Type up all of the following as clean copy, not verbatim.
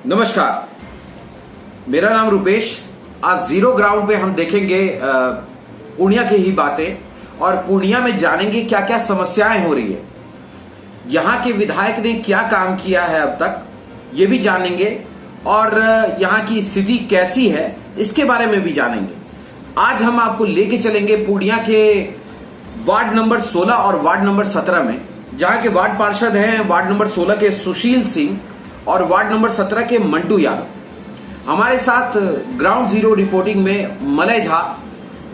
नमस्कार, मेरा नाम रुपेश। आज जीरो ग्राउंड पे हम देखेंगे पूर्णिया की ही बातें और पूर्णिया में जानेंगे क्या क्या समस्याएं हो रही है, यहाँ के विधायक ने क्या काम किया है अब तक ये भी जानेंगे और यहाँ की स्थिति कैसी है इसके बारे में भी जानेंगे। आज हम आपको लेके चलेंगे पूर्णिया के वार्ड नंबर 16 और वार्ड नंबर 17 में, जहाँ के वार्ड पार्षद हैं वार्ड नंबर 16 के सुशील सिंह और वार्ड नंबर 17 के मंटू यादव। हमारे साथ ग्राउंड जीरो रिपोर्टिंग में मलय झा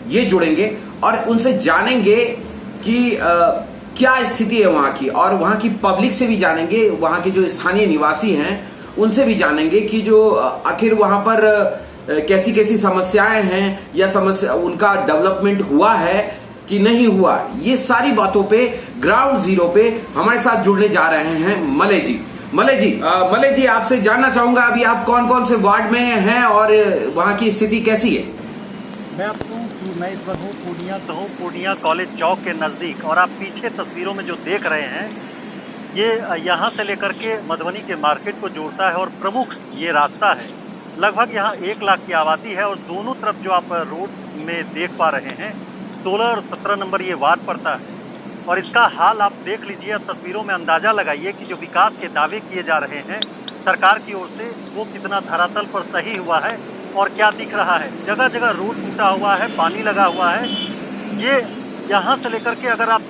ये जुड़ेंगे और उनसे जानेंगे कि क्या स्थिति है वहां की, और वहां की पब्लिक से भी जानेंगे, वहां के जो स्थानीय निवासी हैं उनसे भी जानेंगे कि जो आखिर वहां पर कैसी कैसी समस्याएं हैं या समस्या उनका डेवलपमेंट हुआ है कि नहीं हुआ। ये सारी बातों पे ग्राउंड जीरो पे हमारे साथ जुड़ने जा रहे हैं मलय जी। मलय जी आपसे जानना चाहूंगा अभी आप कौन कौन से वार्ड में हैं और वहां की स्थिति कैसी है। मैं इस वक्त हूँ पूर्णिया कॉलेज चौक के नज़दीक, और आप पीछे तस्वीरों में जो देख रहे हैं ये यहाँ से लेकर के मधुबनी के मार्केट को जोड़ता है और प्रमुख ये रास्ता है। लगभग यहाँ 1 लाख की आबादी है और दोनों तरफ जो आप रोड में देख पा रहे हैं 16 और 17 नंबर ये वार्ड पड़ता है। और इसका हाल आप देख लीजिए, तस्वीरों में अंदाजा लगाइए कि जो विकास के दावे किए जा रहे हैं सरकार की ओर से वो कितना धरातल पर सही हुआ है और क्या दिख रहा है। जगह जगह रोड टूटा हुआ है, पानी लगा हुआ है। ये यहाँ से लेकर के अगर आप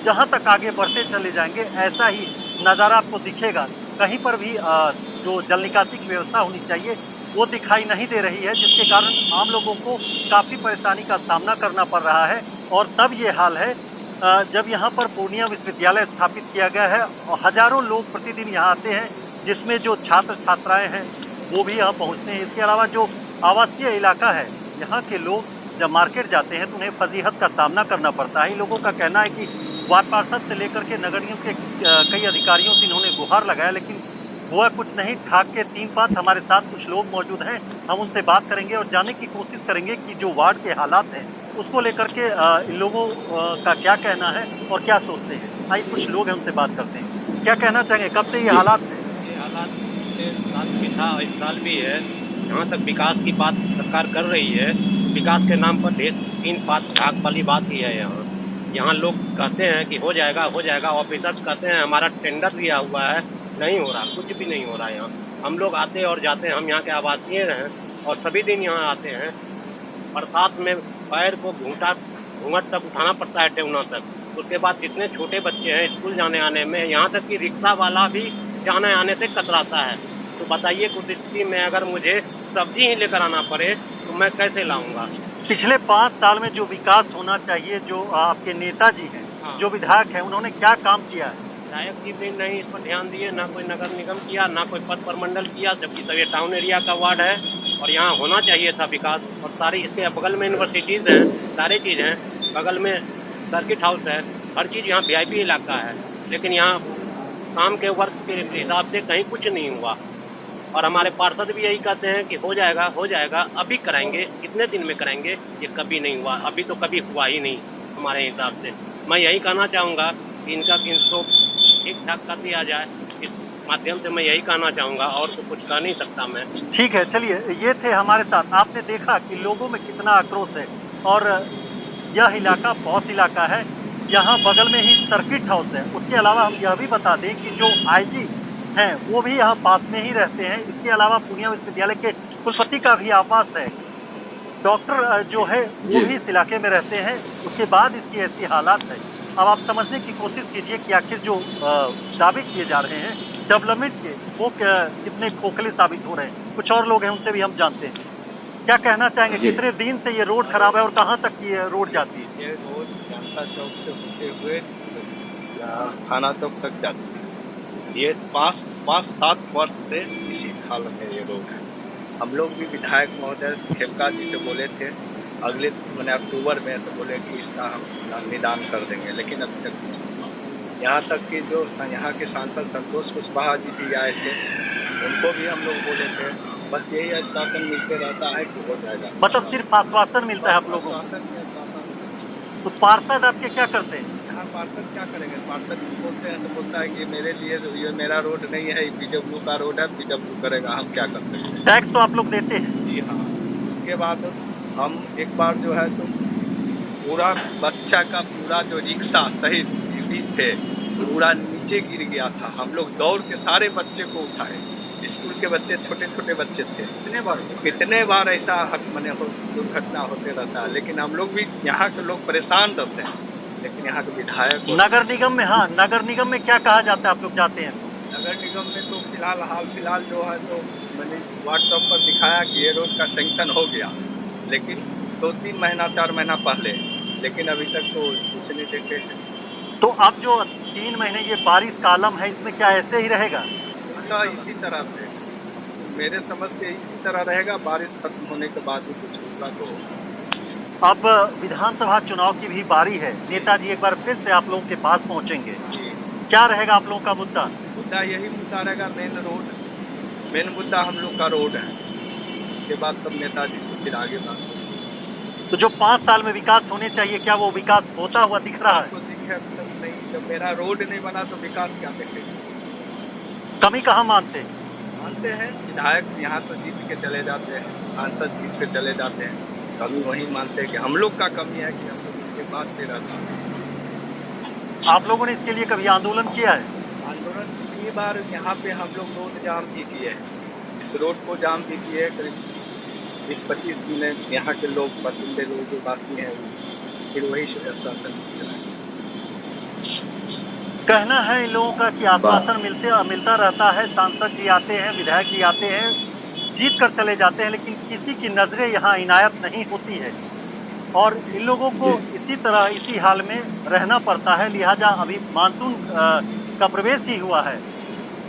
जहाँ तक आगे बढ़ते चले जाएंगे ऐसा ही नज़ारा आपको दिखेगा। कहीं पर भी जो जल निकासी की व्यवस्था होनी चाहिए वो दिखाई नहीं दे रही है, जिसके कारण आम लोगों को काफ़ी परेशानी का सामना करना पड़ रहा है। और तब ये हाल है जब यहाँ पर पूर्णिया विश्वविद्यालय स्थापित किया गया है और हजारों लोग प्रतिदिन यहाँ आते हैं, जिसमें जो छात्र छात्राएं हैं वो भी यहाँ पहुँचते हैं। इसके अलावा जो आवासीय इलाका है, यहाँ के लोग जब मार्केट जाते हैं तो उन्हें फजीहत का सामना करना पड़ता है। इन लोगों का कहना है कि वार्ड पार्षद से लेकर के नगरियों के कई अधिकारियों से इन्होंने गुहार लगाया, लेकिन हुआ कुछ नहीं। ठाक के 3-5 हमारे साथ कुछ लोग मौजूद हैं, हम उनसे बात करेंगे और जानने की कोशिश करेंगे कि जो वार्ड के हालात हैं उसको लेकर के इन लोगों का क्या कहना है और क्या सोचते हैं। आइए कुछ लोग हैं उनसे बात करते हैं। क्या कहना चाहेंगे, कब से ये हालात है? ये हालात साल भी था, इस साल भी है। जहाँ तक विकास की बात सरकार कर रही है, विकास के नाम पर ढेर 3-5 ठाक वाली बात ही है। यहाँ लोग कहते हैं कि हो जाएगा, ऑफिसर्स कहते हैं हमारा टेंडर दिया हुआ है, नहीं हो रहा, कुछ भी नहीं हो रहा। यहाँ हम लोग आते और जाते हैं, हम यहाँ के आवासीय हैं और सभी दिन यहाँ आते हैं। बरसात में पैर को घूंघट तक उठाना पड़ता है, टेउना तक। उसके बाद जितने छोटे बच्चे हैं स्कूल जाने आने में, यहाँ तक कि रिक्शा वाला भी जाने आने से कतराता है। तो बताइए कुछ स्थिति में अगर मुझे सब्जी ही लेकर आना पड़े तो मैं कैसे लाऊंगा। पिछले 5 साल में जो विकास होना चाहिए, जो आपके नेताजी हैं, जो विधायक हैं, उन्होंने क्या काम किया है? विधायक जी भी नहीं इस पर ध्यान दिए, ना कोई नगर निगम किया, ना कोई पथ प्रमंडल किया, जबकि सब ये टाउन एरिया का वार्ड है और यहाँ होना चाहिए था विकास। और सारी इसके बगल में यूनिवर्सिटीज़ हैं, सारी चीज़ हैं, बगल में सर्किट हाउस है, हर चीज़ यहाँ VIP इलाका है। लेकिन यहाँ काम के वर्क के हिसाब से कहीं कुछ नहीं हुआ। और हमारे पार्षद भी यही कहते हैं कि हो जाएगा, अभी कराएंगे, कितने दिन में कराएंगे। ये कभी नहीं हुआ, अभी तो कभी हुआ ही नहीं हमारे हिसाब से। मैं यही कहना चाहूँगा कि इनका ठीक ठाक कर दिया जाए। इस माध्यम से मैं यही कहना चाहूँगा, और तो कुछ कह नहीं सकता मैं। ठीक है, चलिए, ये थे हमारे साथ। आपने देखा कि लोगों में कितना आक्रोश है और यह इलाका बहुत इलाका है। यहाँ बगल में ही सर्किट हाउस है। उसके अलावा हम यह भी बता दें कि जो IG हैं वो भी यहाँ पास में ही रहते हैं। इसके अलावा पूर्णिया विश्वविद्यालय के कुलपति का भी आवास है। डॉक्टर जो है वो भी इस इलाके में रहते हैं। उसके बाद इसकी ऐसी हालात है। अब आप समझने की कोशिश कीजिए कि आखिर जो दावे किए जा रहे हैं डेवलपमेंट के, वो कितने खोखले साबित हो रहे हैं। कुछ और लोग हैं, उनसे भी हम जानते हैं। क्या कहना चाहेंगे, कितने दिन से ये रोड खराब है और कहाँ तक ये रोड जाती है? ये रोड जनता चौक से होते हुए थाना चौक तक जाती है। ये 5-7 वर्ष से इसी हालत में ये रोड है। हम लोग भी विधायक महोदय खेमका जी से बोले थे अगले मैंने अक्टूबर में, तो बोले कि इसका हम निदान कर देंगे, लेकिन अभी तक यहाँ तक कि जो यहाँ के सांसद संतोष कुशवाहा जी भी आए थे, उनको भी हम लोग बोले थे, बस यही आश्वासन मिलते रहता है कि हो जाएगा। मतलब सिर्फ आश्वासन मिलता है आप लोगों को? तो पार्षद आपके क्या करते हैं? यहाँ पार्षद क्या करेंगे? पार्षद बोलते हैं तो बोलता है कि मेरे लिए ये मेरा रोड नहीं है, पीडब्ल्यू का रोड है, पीडब्ल्यू करेगा, हम क्या कर सकते हैं? टैक्स तो आप लोग देते हैं। जी हाँ। उसके बाद हम एक बार जो है तो पूरा बच्चा का पूरा जो रिक्शा सहित सीढ़ी थे पूरा नीचे गिर गया था। हम लोग दौड़ के सारे बच्चे को उठाए, स्कूल के बच्चे, छोटे छोटे बच्चे थे। कितने बार ऐसा दुर्घटना होते रहता है, लेकिन हम लोग भी यहाँ के लोग परेशान रहते हैं। लेकिन यहाँ के विधायक नगर निगम में, हाँ, नगर निगम में क्या कहा जाता है आप लोग जाते हैं? नगर निगम में तो हाल फिलहाल जो है तो मैंने व्हाट्सएप पर दिखाया कि ये रोड का सैंक्शन हो गया, लेकिन 2-3 महीना 4 महीना पहले, लेकिन अभी तक तो कुछ नहीं देखे हैं। तो अब जो 3 महीने ये बारिश का आलम है, इसमें क्या ऐसे ही रहेगा? तो इसी तरह से मेरे समझ से इसी तरह रहेगा। बारिश खत्म होने के बाद भी कुछ होगा तो। अब विधानसभा चुनाव की भी बारी है। नेताजी एक बार फिर से आप लोगों के पास पहुंचेंगे, क्या रहेगा आप लोगों का मुद्दा? यही मुद्दा रहेगा, मेन मुद्दा हम लोग का रोड है। उसके बाद सब नेताजी से फिर आगे बात होगी। तो जो 5 साल में विकास होने चाहिए, क्या वो विकास होता हुआ दिख रहा है? तो दिखे नहीं, जब मेरा रोड नहीं बना तो विकास क्या देखेगा? कमी कहाँ मानते हैं? मानते हैं विधायक यहाँ तो जीत के चले जाते हैं, सांसद जीत के चले जाते हैं। कमी वही मानते हैं कि हम लोग का कमी है कि हम लोग उसके बाद से रहते हैं। आप लोगों ने इसके लिए कभी आंदोलन किया है? आंदोलन पिछली बार यहाँ पे हम लोग रोड जाम भी किए, इस रोड को जाम भी किए। करीब 20-25 दिन यहाँ के लोग, बासिंदे लोग जो बाकी हैं, फिर वही शासन चलाए। कहना है इन लोगों का कि आश्वासन मिलता रहता है, सांसद जी आते हैं, विधायक जी आते हैं, जीत कर चले जाते हैं, लेकिन किसी की नजरें यहाँ इनायत नहीं होती है और इन लोगों को इसी तरह इसी हाल में रहना पड़ता है। लिहाजा अभी मानसून का प्रवेश ही हुआ है,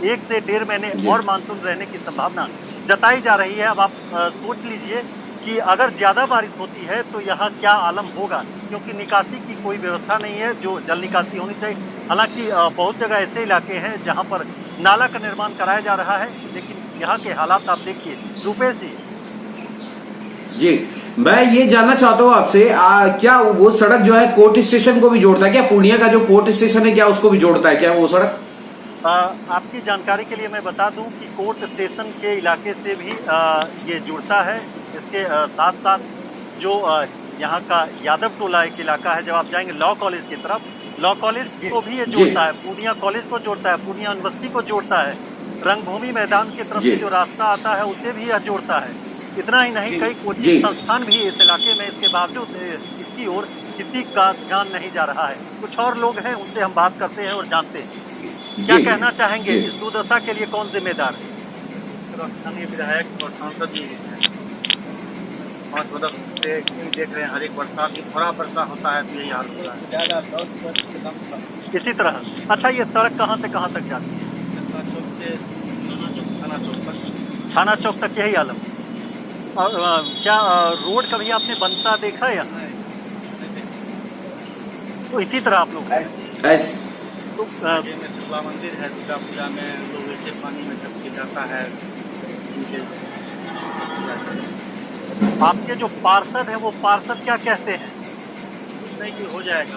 1 से 1.5 महीने और मानसून रहने की संभावना जताई जा रही है। अब आप सोच लीजिए कि अगर ज़्यादा बारिश होती है तो यहाँ क्या आलम होगा, क्योंकि निकासी की कोई व्यवस्था नहीं है जो जल निकासी होनी चाहिए। हालांकि बहुत जगह ऐसे इलाके हैं जहाँ पर नाला का निर्माण कराया जा रहा है, लेकिन यहाँ के हालात आप देखिए। रुपेश जी, मैं ये जानना चाहता हूँ आपसे, क्या वो सड़क जो है कोर्ट स्टेशन को भी जोड़ता है क्या? पूर्णिया का जो कोर्ट स्टेशन है क्या उसको भी जोड़ता है क्या वो सड़क? आपकी जानकारी के लिए मैं बता दूं कि कोर्ट स्टेशन के इलाके से भी ये जुड़ता है। इसके साथ साथ जो यहाँ का यादव टोला एक इलाका है, जब आप जाएंगे लॉ कॉलेज की तरफ, लॉ कॉलेज को भी ये जोड़ता है, पूर्णिया कॉलेज को जोड़ता है, पूर्णिया यूनिवर्सिटी को जोड़ता है, रंगभूमि मैदान की तरफ से जो रास्ता आता है उसे भी यह जोड़ता है। इतना ही नहीं, कई कोचिंग संस्थान भी इस इलाके में, इसके बावजूद इसकी ओर किसी का ध्यान नहीं जा रहा है। कुछ और लोग हैं, उनसे हम बात करते हैं और जानते हैं क्या कहना चाहेंगे। इस दुर्दशा के लिए कौन जिम्मेदार है? स्थानीय विधायक और सांसद जी हैं। और मतलब से देख रहे हैं, हर एक बरसात में थोड़ा वर्षा होता है तो यही हाल होता है। ज़्यादा 10 वर्ष के कम इसी तरह। अच्छा, ये सड़क कहाँ से कहाँ तक जाती है? थाना चौक तक यही आलम। और क्या रोड कभी आपने बनता देखा है यहाँ? तो इसी तरह आप लोग तो दुर्गा मंदिर है, दुर्गा पूजा में लोग ऐसे पानी में जब जाता है। आपके जो पार्षद हैं वो पार्षद क्या कहते हैं? नहीं कि हो जाएगा,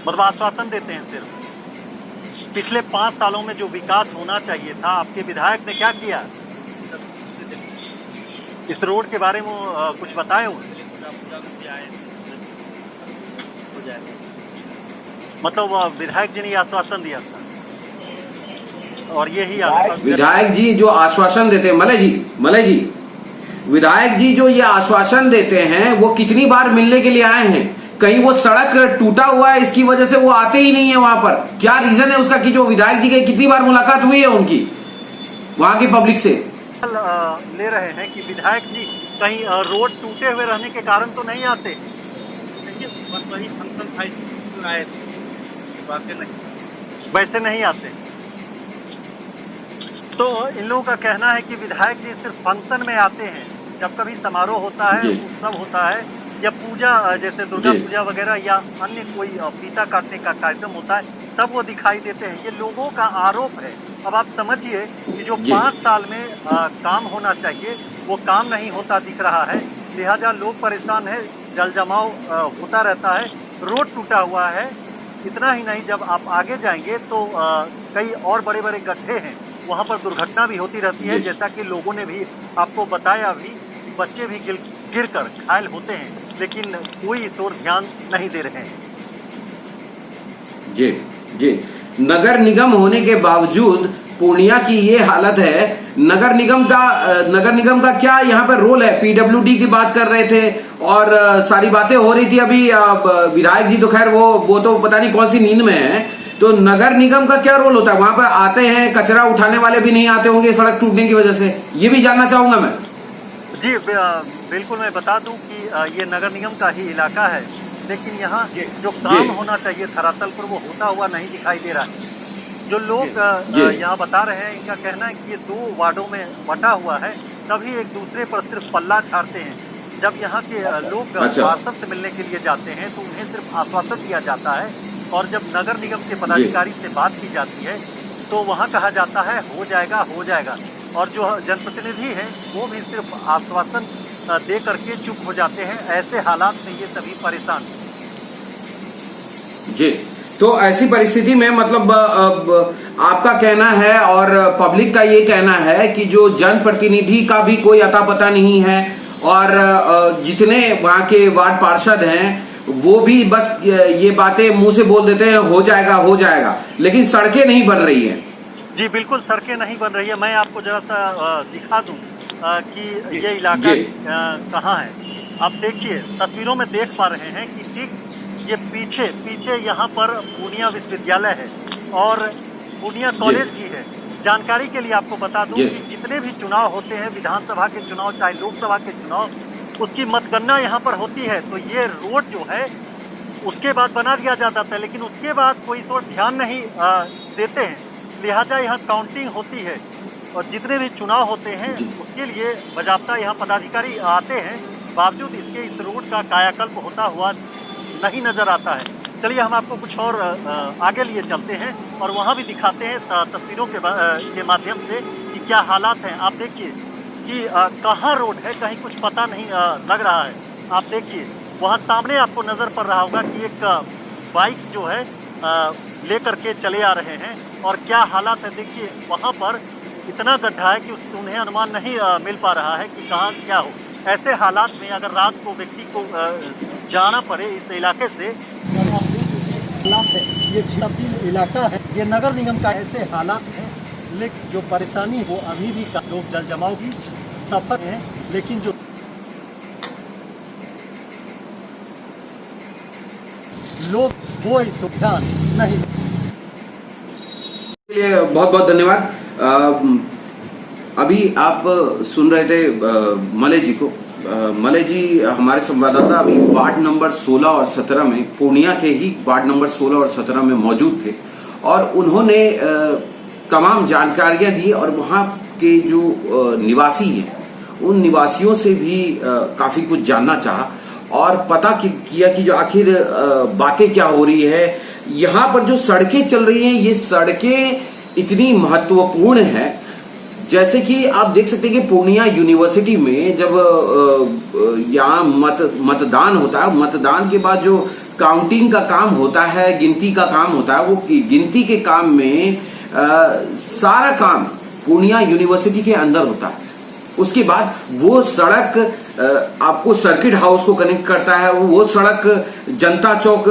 मतलब आश्वासन देते हैं सिर्फ। पिछले 5 सालों में जो विकास होना चाहिए था, आपके विधायक ने क्या किया? इस रोड के बारे में कुछ बताए हो? मतलब विधायक जी ने आश्वासन दिया था और यही विधायक जी जो आश्वासन देते हैं, मलय जी विधायक जी जो ये आश्वासन देते हैं वो कितनी बार मिलने के लिए आए हैं? कहीं वो सड़क टूटा हुआ है इसकी वजह से वो आते ही नहीं है वहां पर? क्या रीजन है उसका कि जो विधायक जी के कितनी बार मुलाकात हुई है उनकी वहां की पब्लिक से? ले रहे हैं कि विधायक जी कहीं रोड टूटे हुए रहने के कारण तो नहीं आते? वही फंक्शन था आए थे, बातें नहीं, वैसे नहीं आते। तो इन लोगों का कहना है कि विधायक जी सिर्फ फंक्शन में आते हैं, जब कभी समारोह होता है, उत्सव होता है या पूजा, जैसे दुर्गा पूजा वगैरह या अन्य कोई फीता काटने का कार्यक्रम होता है, तब वो दिखाई देते हैं। ये लोगों का आरोप है। अब आप समझिए कि जो 5 साल में काम होना चाहिए वो काम नहीं होता दिख रहा है, लिहाजा लोग परेशान है, जल जमाव होता रहता है, रोड टूटा हुआ है, इतना ही नहीं, जब आप आगे जाएंगे तो कई और बड़े बड़े गड्ढे हैं, वहाँ पर दुर्घटना भी होती रहती है, जैसा कि लोगों ने भी आपको बताया भी, बच्चे भी गिर कर घायल होते हैं, लेकिन कोई इस ओर ध्यान नहीं दे रहे हैं। जी जी, नगर निगम होने के बावजूद पूर्णिया की ये हालत है। नगर निगम का क्या यहाँ पर रोल है? पीडब्ल्यूडी की बात कर रहे थे और सारी बातें हो रही थी अभी। विधायक जी तो खैर वो तो पता नहीं कौन सी नींद में है। तो नगर निगम का क्या रोल होता है? वहां पर आते हैं, कचरा उठाने वाले भी नहीं आते होंगे सड़क टूटने की वजह से, ये भी जानना चाहूंगा मैं। जी बिल्कुल, मैं बता दूं कि ये नगर निगम का ही इलाका है, लेकिन यहाँ जो काम होना चाहिए धरातल पर वो होता हुआ नहीं दिखाई दे रहा है। जो लोग यहाँ बता रहे हैं, इनका कहना है कि ये 2 वार्डों में बटा हुआ है, तभी एक दूसरे पर सिर्फ पल्ला झाड़ते हैं। जब यहाँ के लोग पार्षद से मिलने के लिए जाते हैं तो उन्हें सिर्फ आश्वासन दिया जाता है, और जब नगर निगम के पदाधिकारी से बात की जाती है तो वहाँ कहा जाता है हो जाएगा, और जो जनप्रतिनिधि हैं वो भी सिर्फ आश्वासन दे करके चुप हो जाते हैं। ऐसे हालात में ये सभी परेशान। जी, तो ऐसी परिस्थिति में मतलब आपका कहना है और पब्लिक का ये कहना है कि जो जनप्रतिनिधि का भी कोई अता पता नहीं है, और जितने वहां के वार्ड पार्षद हैं वो भी बस ये बातें मुंह से बोल देते हैं हो जाएगा, लेकिन सड़कें नहीं बन रही हैं। जी बिल्कुल, सड़कें नहीं बन रही है। मैं आपको जरा सा दिखा दूं कि ये इलाका कहाँ है। आप देखिए, तस्वीरों में देख पा रहे हैं कि ठीक ये पीछे यहाँ पर पूर्णिया विश्वविद्यालय है और पूर्णिया कॉलेज भी है। जानकारी के लिए आपको बता दूं कि जितने भी चुनाव होते हैं, विधानसभा के चुनाव चाहे लोकसभा के चुनाव, उसकी मतगणना यहाँ पर होती है। तो ये रोड जो है उसके बाद बना दिया जाता है, लेकिन उसके बाद कोई इस ओर ध्यान नहीं देते हैं। लिहाजा यहाँ काउंटिंग होती है और जितने भी चुनाव होते हैं उसके लिए बाजाबता यहाँ पदाधिकारी आते हैं, बावजूद इसके इस रोड का कायाकल्प होता हुआ नहीं नजर आता है। चलिए हम आपको कुछ और आगे लिए चलते हैं और वहाँ भी दिखाते हैं तस्वीरों के माध्यम से कि क्या हालात हैं। आप देखिए कि कहाँ रोड है, कहीं कुछ पता नहीं लग रहा है। आप देखिए वहाँ सामने आपको नजर पड़ रहा होगा कि एक बाइक जो है लेकर के चले आ रहे हैं, और क्या हालात है देखिए। वहाँ पर इतना गड्ढा है कि उन्हें अनुमान नहीं मिल पा रहा है कि कहाँ क्या हो। ऐसे हालात में अगर रात को व्यक्ति को जाना पड़े इस इलाके से, ये तब्दील इलाका है, ये नगर निगम का ऐसे हालात हैं, लेकिन जो परेशानी वो अभी भी लोग जल जमाव की सफर है, लेकिन जो लोग वो इस ध्यान नहीं। बहुत बहुत धन्यवाद। अभी आप सुन रहे थे मलय जी को। मलय जी हमारे संवाददाता अभी वार्ड नंबर 16 और 17 में, पूर्णिया के ही वार्ड नंबर 16 और 17 में मौजूद थे, और उन्होंने तमाम जानकारियां दी, और वहां के जो निवासी हैं उन निवासियों से भी काफी कुछ जानना चाहा और पता किया कि जो आखिर बातें क्या हो रही है। यहाँ पर जो सड़कें चल रही हैं, ये सड़कें इतनी महत्वपूर्ण है, जैसे कि आप देख सकते हैं कि पूर्णिया यूनिवर्सिटी में जब यहाँ मतदान होता है, मतदान के बाद जो काउंटिंग का काम होता है, गिनती का काम होता है, वो गिनती के काम में सारा काम पूर्णिया यूनिवर्सिटी के अंदर होता है। उसके बाद वो सड़क आपको सर्किट हाउस को कनेक्ट करता है, वो सड़क जनता चौक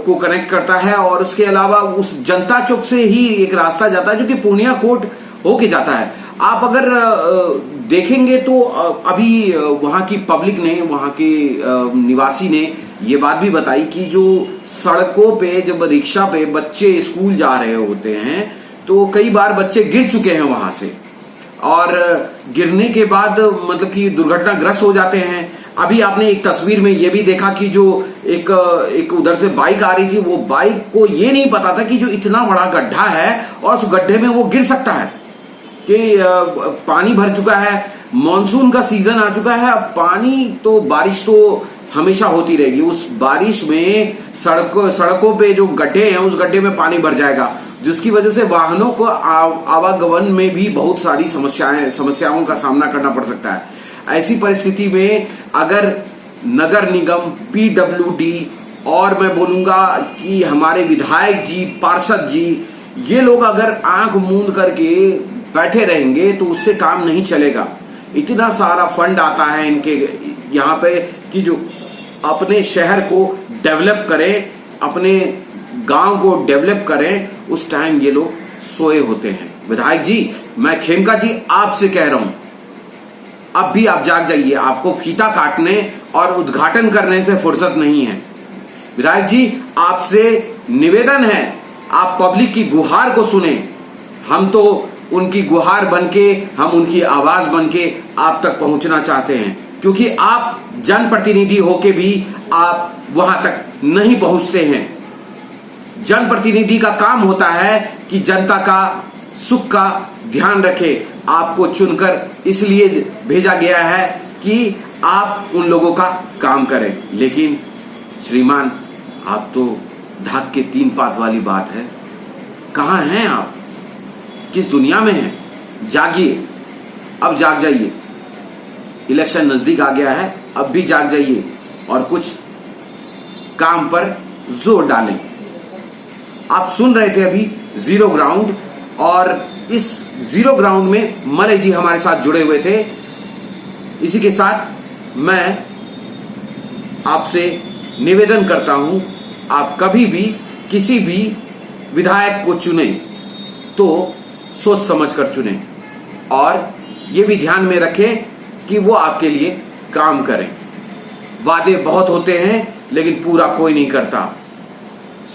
को कनेक्ट करता है, और उसके अलावा उस जनता चौक से ही एक रास्ता जाता है जो कि पूर्णिया कोर्ट होके जाता है। आप अगर देखेंगे तो अभी वहां की पब्लिक ने, वहां के निवासी ने ये बात भी बताई कि जो सड़कों पे जब रिक्शा पे बच्चे स्कूल जा रहे होते हैं तो कई बार बच्चे गिर चुके हैं वहां से, और गिरने के बाद मतलब कि दुर्घटनाग्रस्त हो जाते हैं। अभी आपने एक तस्वीर में ये भी देखा कि जो एक उधर से बाइक आ रही थी, वो बाइक को ये नहीं पता था कि जो इतना बड़ा गड्ढा है और उस गड्ढे में वो गिर सकता है, कि पानी भर चुका है, मॉनसून का सीजन आ चुका है। अब पानी तो, बारिश तो हमेशा होती रहेगी, उस बारिश में सड़कों पे जो गड्ढे हैं उस गड्ढे में पानी भर जाएगा, जिसकी वजह से वाहनों को आवागमन में भी बहुत सारी समस्याओं का सामना करना पड़ सकता है। ऐसी परिस्थिति में अगर नगर निगम, पीडब्ल्यूडी और मैं बोलूंगा कि हमारे विधायक जी, पार्षद जी, ये लोग अगर आंख मूंद करके बैठे रहेंगे तो उससे काम नहीं चलेगा। इतना सारा फंड आता है इनके यहाँ पे कि जो अपने शहर को डेवलप करें, अपने गांव को डेवलप करें, उस टाइम ये लोग सोए होते हैं। विधायक जी, मैं खेमका जी आपसे कह रहा हूं, अब भी आप जाग जाइए। आपको फीता काटने और उद्घाटन करने से फुर्सत नहीं है। विधायक जी, आपसे निवेदन है, आप पब्लिक की गुहार को सुने। हम तो उनकी गुहार बनके, हम उनकी आवाज बनके आप तक पहुंचना चाहते हैं, क्योंकि आप जनप्रतिनिधि होके भी आप वहां तक नहीं पहुंचते हैं। जनप्रतिनिधि का काम होता है कि जनता का सुख का ध्यान रखे। आपको चुनकर इसलिए भेजा गया है कि आप उन लोगों का काम करें। लेकिन श्रीमान, आप तो धाक के 3 पात वाली बात है। कहां हैं आप? किस दुनिया में हैं? जागिए, अब जाग जाइए। इलेक्शन नजदीक आ गया है, अब भी जाग जाइए और कुछ काम पर जोर डालें। आप सुन रहे थे अभी जीरो ग्राउंड, और इस जीरो ग्राउंड में मलय जी हमारे साथ जुड़े हुए थे। इसी के साथ मैं आपसे निवेदन करता हूं, आप कभी भी किसी भी विधायक को चुने तो सोच समझ कर चुने, और ये भी ध्यान में रखें कि वो आपके लिए काम करें। वादे बहुत होते हैं लेकिन पूरा कोई नहीं करता।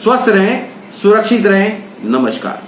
स्वस्थ रहें, सुरक्षित रहें। नमस्कार।